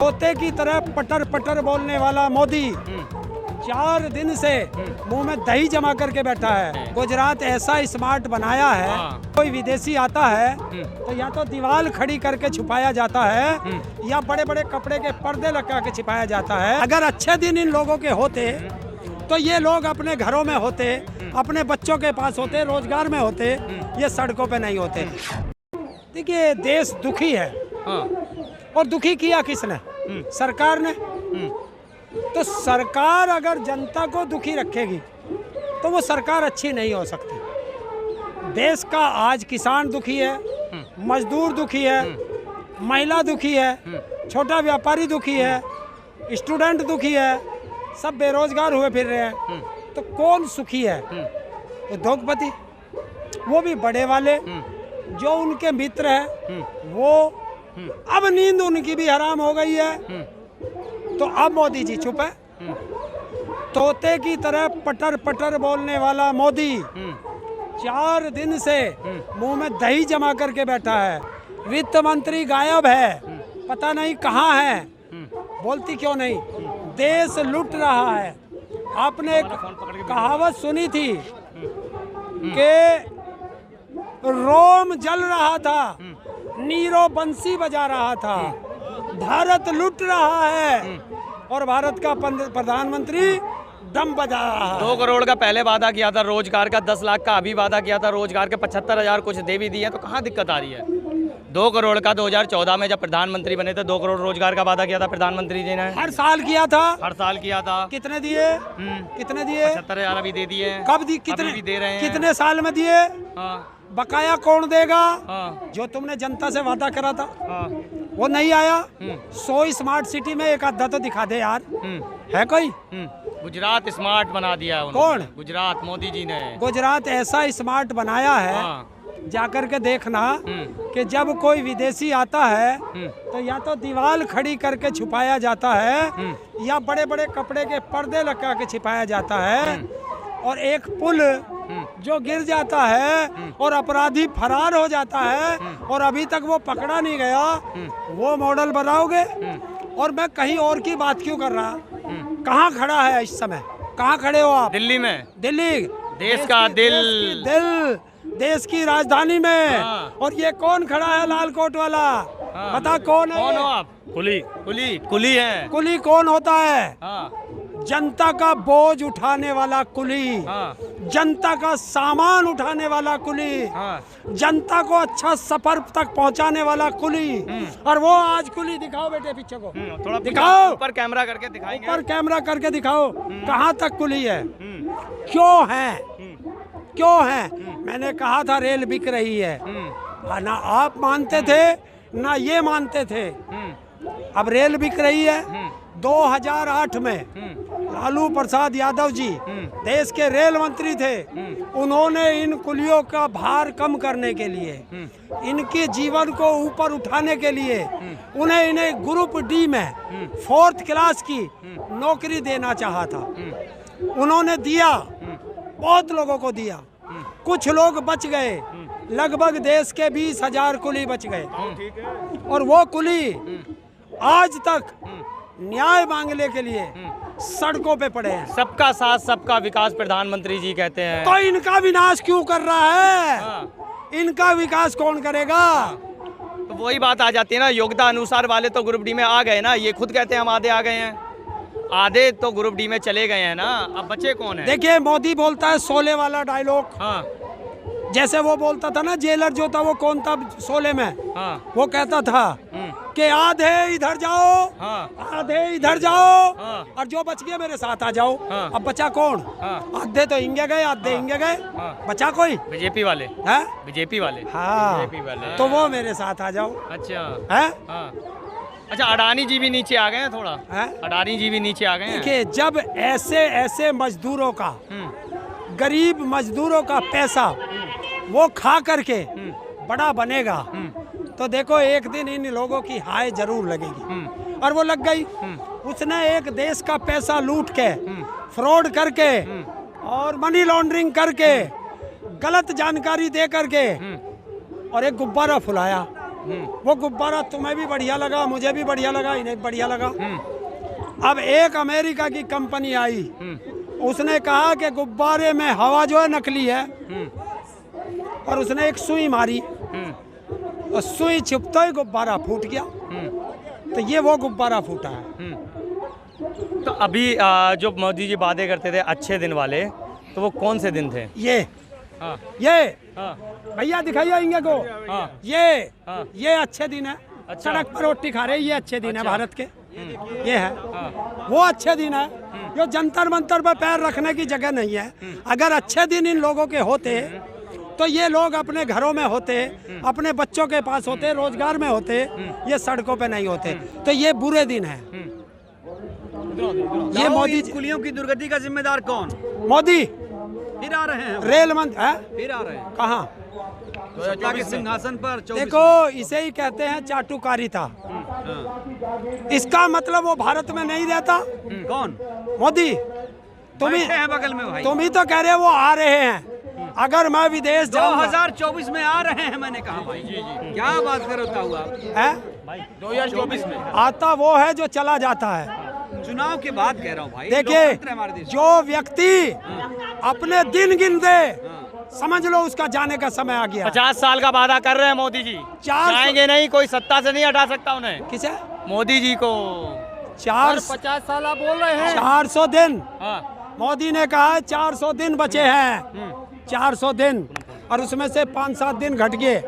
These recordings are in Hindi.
तोते की तरह पटर पटर बोलने वाला मोदी 4 दिन से मुंह में दही जमा करके बैठा है। गुजरात ऐसा स्मार्ट बनाया है, कोई विदेशी आता है तो या तो दीवार खड़ी करके छुपाया जाता है या बड़े बड़े कपड़े के पर्दे लगा के छिपाया जाता है। अगर अच्छे दिन इन लोगों के होते तो ये लोग अपने घरों में होते, अपने बच्चों के पास होते, रोजगार में होते, ये सड़कों पे नहीं होते। देखिए देश दुखी है और दुखी किया किसने? सरकार ने। तो सरकार अगर जनता को दुखी रखेगी तो वो सरकार अच्छी नहीं हो सकती। देश का आज किसान दुखी है, मजदूर दुखी है, महिला दुखी है, छोटा व्यापारी दुखी है, स्टूडेंट दुखी है, सब बेरोजगार हुए फिर रहे हैं। तो कौन सुखी है? उद्योगपति, वो भी बड़े वाले जो उनके मित्र हैं वो। अब नींद उनकी भी हराम हो गई है तो अब मोदी जी चुप है। तोते की तरह पटर पटर बोलने वाला मोदी 4 दिन से मुंह में दही जमा करके बैठा है। वित्त मंत्री गायब है, पता नहीं कहाँ है, बोलती क्यों नहीं? देश लूट रहा है। आपने एक कहावत सुनी थी कि रोम जल रहा था, नीरो बंसी बजा रहा था। भारत लूट रहा है और भारत का प्रधानमंत्री दम बजा रहा है। 2 करोड़ का पहले वादा किया था रोजगार का, 10 लाख का अभी वादा किया था रोजगार के, 75,000 कुछ दे भी दिए, तो कहाँ दिक्कत आ रही है? 2 करोड़ का 2014 में जब प्रधानमंत्री बने थे 2 करोड़ रोजगार का वादा किया था प्रधानमंत्री जी ने। हर साल किया था, हर साल किया था। कितने दिए? कितने दिए? 75,000 अभी दे दिए। कब दी? कितने भी दे रहे हैं? कितने साल में दिए? बकाया कौन देगा? जो तुमने जनता से वादा करा था वो नहीं आया। 100 स्मार्ट सिटी में एक आधा तो दिखा दे यार, है कोई? गुजरात स्मार्ट बना दिया है। कौन? गुजरात, मोदी जी ने। गुजरात ऐसा स्मार्ट बनाया है, जाकर के देखना कि जब कोई विदेशी आता है तो या तो दीवार खड़ी करके छुपाया जाता है या बड़े बड़े कपड़े के पर्दे लगा के छिपाया जाता है। और एक पुल जो गिर जाता है और अपराधी फरार हो जाता है और अभी तक वो पकड़ा नहीं गया, वो मॉडल बनाओगे? और मैं कहीं और की बात क्यों कर रहा? कहाँ खड़ा है इस समय? कहाँ खड़े हो आप? दिल्ली में। दिल्ली, देश का दिल, देश की राजधानी में। और ये कौन खड़ा है लाल कोट वाला? बता कौन है? कौन हो आप? कुली। कुली, कुली है। कुली कौन होता है? जनता का बोझ उठाने वाला कुली, जनता का सामान उठाने वाला कुली, जनता को अच्छा सफर तक पहुंचाने वाला कुली। और वो आज कुली दिखाओ बेटे पीछे को, थोड़ा दिखाओ, ऊपर कैमरा करके दिखाएंगे। ऊपर कैमरा करके दिखाओ कहाँ तक कुली है, क्यों है, क्यों है? मैंने कहा था रेल बिक रही है, ना आप मानते थे ना ये मानते थे। अब रेल बिक रही है। 2008 में लालू प्रसाद यादव जी देश के रेल मंत्री थे। उन्होंने इन कुलियों का भार कम करने के लिए, इनके जीवन को ऊपर उठाने के लिए इन्हें ग्रुप डी में 4th क्लास की नौकरी देना चाहा था। उन्होंने दिया, बहुत लोगों को दिया, कुछ लोग बच गए, लगभग देश के 20,000 कुली बच गए। और वो कुली आज तक न्याय मांगने के लिए सड़कों पे पड़े हैं। सबका साथ सबका विकास प्रधानमंत्री जी कहते हैं, तो इनका विनाश क्यों कर रहा है? इनका विकास कौन करेगा? तो वही बात आ जाती है ना, योग्यता अनुसार वाले तो ग्रुप डी में आ गए ना। ये खुद कहते हैं हम आधे आ गए हैं, आधे तो ग्रुप डी में चले गए हैं ना, अब बचे कौन है? देखिए मोदी बोलता है शोले वाला डायलॉग। जैसे वो बोलता था ना, जेलर जो था वो कौन था शोले में? वो कहता था कि आधे इधर जाओ, आधे इधर जाओ, और जो बच गया मेरे साथ आ जाओ। अब बचा कौन? आधे तो इंगे गए, आधे इंगे गए, बचा कोई? बीजेपी वाले है, बीजेपी वाले। हाँ, बीजेपी वाले, तो वो मेरे साथ आ जाओ। अच्छा है। अच्छा, अडानी जी भी नीचे आ गए हैं थोड़ा। अडानी जी भी नीचे आ गए हैं। देखिए जब ऐसे ऐसे मजदूरों का, गरीब मजदूरों का पैसा वो खा करके बड़ा बनेगा तो देखो एक दिन इन लोगों की हाय जरूर लगेगी। और वो लग गई। उसने एक देश का पैसा लूट के, फ्रॉड करके और मनी लॉन्ड्रिंग करके, गलत जानकारी दे करके और एक गुब्बारा फुलाया वो गुब्बारा तुम्हें भी बढ़िया लगा, मुझे भी बढ़िया लगा, इन्हें भी बढ़िया लगा। अब एक अमेरिका की कंपनी आई, उसने कहा कि गुब्बारे में हवा जो है नकली है, और उसने एक सुई मारी और सुई छिपते ही गुब्बारा फूट गया। तो ये वो गुब्बारा फूटा है। तो अभी जो मोदी जी वादे करते थे अच्छे दिन वाले, तो वो कौन से दिन थे? ये हाँ, ये हाँ, भैया दिखाइए इनके को। हाँ, ये अच्छे दिन है। अच्छा। सड़क पर रोटी खा रहे, ये अच्छे दिन है भारत के। ये है, हाँ, वो अच्छे दिन है जो जंतर मंतर पर पैर रखने की जगह नहीं है। अगर अच्छे दिन इन लोगों के होते तो ये लोग अपने घरों में होते, अपने बच्चों के पास होते, रोजगार में होते, ये सड़कों पे नहीं होते। तो ये बुरे दिन है। ये मोदी कुलियों की दुर्गति का जिम्मेदार कौन? मोदी फिर आ रहे हैं, रेल मंत्री है फिर आ रहे हैं कहाँ? सत्ता के सिंहासन पर 24 देखो, इसे ही कहते हैं चाटुकारिता। इसका मतलब वो भारत में नहीं रहता। कौन? मोदी तुम ही बैठे हैं बगल में भाई। तुम ही तो कह रहे हो वो आ रहे हैं। अगर मैं विदेश जाऊंगा 2024 में आ रहे हैं, मैंने कहा भाई। क्या बात करता हुआ है, 2024 में आता वो है जो चला जाता है। चुनाव के बाद कह रहा हूँ भाई। देखिए, लोकतंत्र है हमारे देश में। जो व्यक्ति अपने दिन गिन दे, समझ लो उसका जाने का समय आ गया। 50 साल का वादा कर रहे हैं मोदी जी। 400 जाएंगे नहीं, कोई सत्ता से नहीं हटा सकता उन्हें। किसे? मोदी जी को 50 साल आप बोल रहे हैं। 400 दिन हाँ, मोदी ने कहा है 400 दिन बचे हैं। 400 दिन, और उसमें से 5-7 दिन घट गए।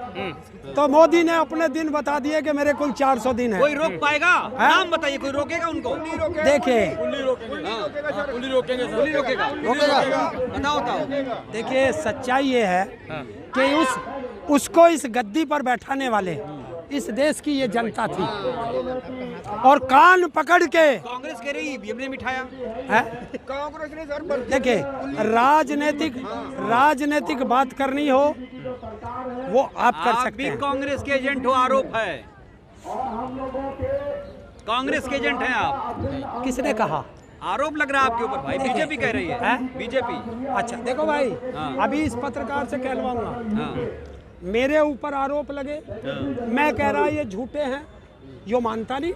तो मोदी ने अपने दिन बता दिए कि मेरे कुल 400 दिन है। कोई रोक पाएगा? नाम बताइए, कोई रोकेगा उनको? देखिए कुली रोकेगा? बताओ बताओ। देखिए, सच्चाई ये है कि उसको इस गद्दी पर बैठाने वाले इस देश की ये जनता थी, और कान पकड़ के कांग्रेस कह रही हमने मिठाया है। देखिए, राजनीतिक बात करनी हो वो आप कर आप सकते भी हैं। कांग्रेस के एजेंट हो, आरोप है। कांग्रेस के एजेंट हैं आप। किसने कहा? आरोप लग रहा है आपके ऊपर भाई। देखिए। बीजेपी कह रही है। हैं? बीजेपी। अच्छा देखो भाई, हाँ। अभी इस पत्रकार से कहलवाऊंगा, हाँ, मेरे ऊपर आरोप लगे, मैं कह रहा ये झूठे हैं, यो मानता नहीं।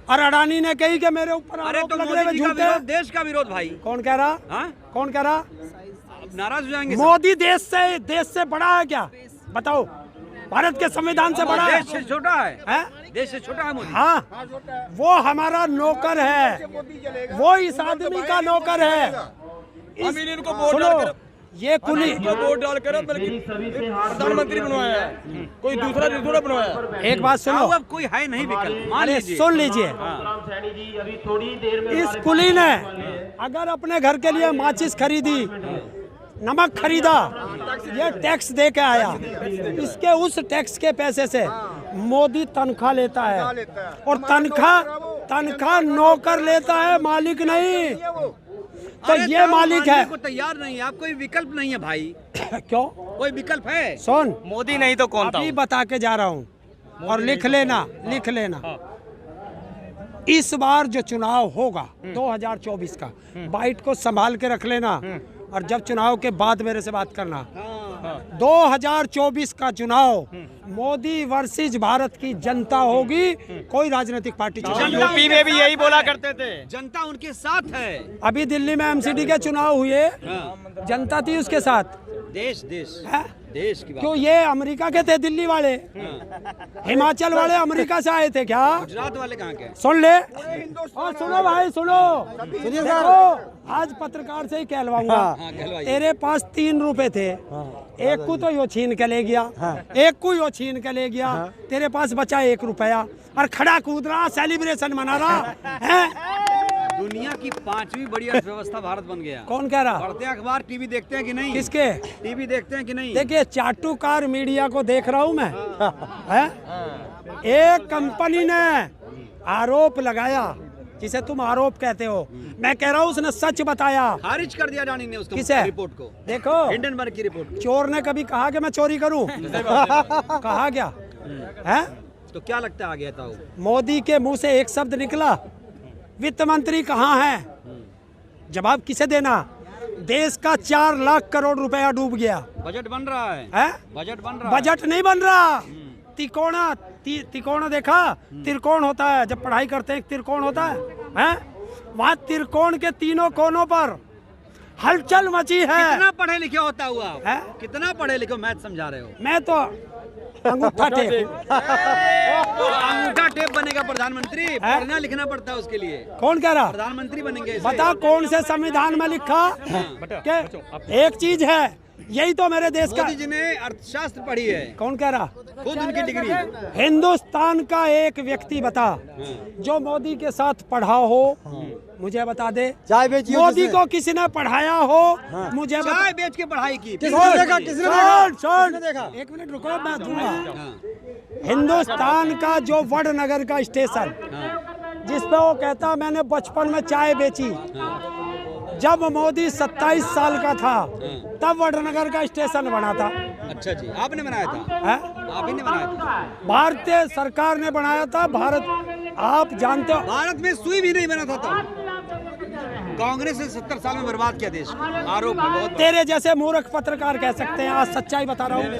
और अडानी ने कही कि मेरे ऊपर अरे आरोप तो लग रहे मोदी जी हैं, का झूठे विरोध, हैं। देश का विरोध भाई। कौन कह रहा? हाँ? कौन कह रहा? अब नाराज हो जाएंगे सब। मोदी देश से बड़ा है क्या? बताओ, भारत के संविधान से बड़ा है? देश से छोटा है। हैं? देश से छोटा है मोदी। हाँ, वो हमारा नौकर है, वो इस आदमी का नौकर है। सुनो, ये कुली वोट डालकर प्रधानमंत्री बनवाया है, कोई दूसरा थोड़ा बनवाया। एक बात सुनो, अब कोई है नहीं विकल्प, मान अरे लीजिए। सुन लीजिए, इस कुली ने अगर अपने घर के लिए माचिस खरीदी, नमक खरीदा, ये टैक्स दे के आया, इसके उस टैक्स के पैसे से मोदी तनख्वाह लेता है, और तनख्वाह नौकर लेता है, मालिक नहीं। तो अरे ये दाम मालिक मानने है। को तैयार नहीं है आप। कोई विकल्प नहीं है भाई। क्यों? कोई विकल्प है? सुन, मोदी नहीं तो कौन था? अभी बता के जा रहा हूँ, और लिख लेना। इस बार जो चुनाव होगा 2024 का, बाइट को संभाल के रख लेना, और जब चुनाव के बाद मेरे से बात करना। 2024 का चुनाव मोदी वर्सेस भारत की जनता होगी, कोई राजनीतिक पार्टी चुनाव। यूपी में भी यही बोला करते थे। जनता उनके साथ है। अभी दिल्ली में एमसीडी के चुनाव हुए, हाँ। जनता थी उसके साथ। देश है? देश की बात। क्यों? ये अमेरिका के थे दिल्ली वाले, हिमाचल वाले अमेरिका से आए थे क्या? गुजरात वाले कहाँ के? सुन ले, और सुनो भाई, सुनो, देखो, आज पत्रकार से ही कहलवाऊंगा। हाँ, कहलवाइए। तेरे पास 3 रुपए थे, एक को तो यो छीन के ले गया, एक को यो छीन के ले गया, तेरे पास बचा 1 रुपया, और खड़ा कूद रहा, सेलिब्रेशन मना रहा है। दुनिया की 5वीं बड़ी अर्थव्यवस्था भारत बन गया। कौन कह रहा? पढ़ते अखबार, टीवी देखते हैं कि नहीं? किसके? टीवी देखते हैं कि नहीं? देखिए, चाटुकार मीडिया को देख रहा हूं मैं। है? एक कंपनी ने आरोप लगाया, जिसे तुम आरोप कहते हो, मैं कह रहा हूं उसने सच बताया। खारिज कर दिया अडानी ने उसको, किसे? रिपोर्ट को। देखो, हिंडनबर्ग की रिपोर्ट। चोर ने कभी कहा कि मैं चोरी करूं? कहा क्या है? तो क्या लगता है आगे था? मोदी के मुंह से एक शब्द निकला, वित्त मंत्री कहाँ है? जवाब किसे देना? देश का 4 लाख करोड़ रुपया डूब गया। बजट बन रहा है। है? बजट बन रहा है। बजट नहीं बन रहा, तिकोना देखा? त्रिकोण होता है, जब पढ़ाई करते हैं त्रिकोण होता है? वहाँ त्रिकोण के तीनों कोनों पर हलचल मची है। कितना पढ़े लिखे होता हुआ आप? है? कितना पढ़े लिखे मैथ समझा रहे हो? मैं तो अंगूठा टेप। अंगूठा टेप बनेगा प्रधानमंत्री? पढ़ना लिखना पड़ता है उसके लिए। कौन कह रहा? प्रधानमंत्री बनेंगे ऐसे? बता कौन से संविधान में लिखा कि एक चीज है, यही तो मेरे देश का। मोदी जी ने अर्थशास्त्र पढ़ी है, कौन कह रहा? खुद उनकी डिग्री। हिंदुस्तान का एक व्यक्ति बता जो मोदी के साथ पढ़ा हो, मुझे बता दे। चाय बेची मोदी को किसी ने पढ़ाया हो, मुझे बता। चाय बेच के पढ़ाई की। किसने देखा? किसने देखा? सुन, एक मिनट रुको, मैं दूंगा। हिंदुस्तान का जो वडनगर का स्टेशन, जिसपे वो कहता मैंने बचपन में चाय बेची, जब मोदी 27 साल का था तब वडनगर का स्टेशन बना था। अच्छा जी, आपने बनाया था? है? आप ही ने बनाया था? भारतीय सरकार ने बनाया था। भारत, आप जानते हो, भारत में सुई भी नहीं बना था तब। कांग्रेस ने 70 साल में बर्बाद किया देश को। आरोप है बहुत। तेरे जैसे मूर्ख पत्रकार कह सकते हैं, आज सच्चाई बता रहा हूँ।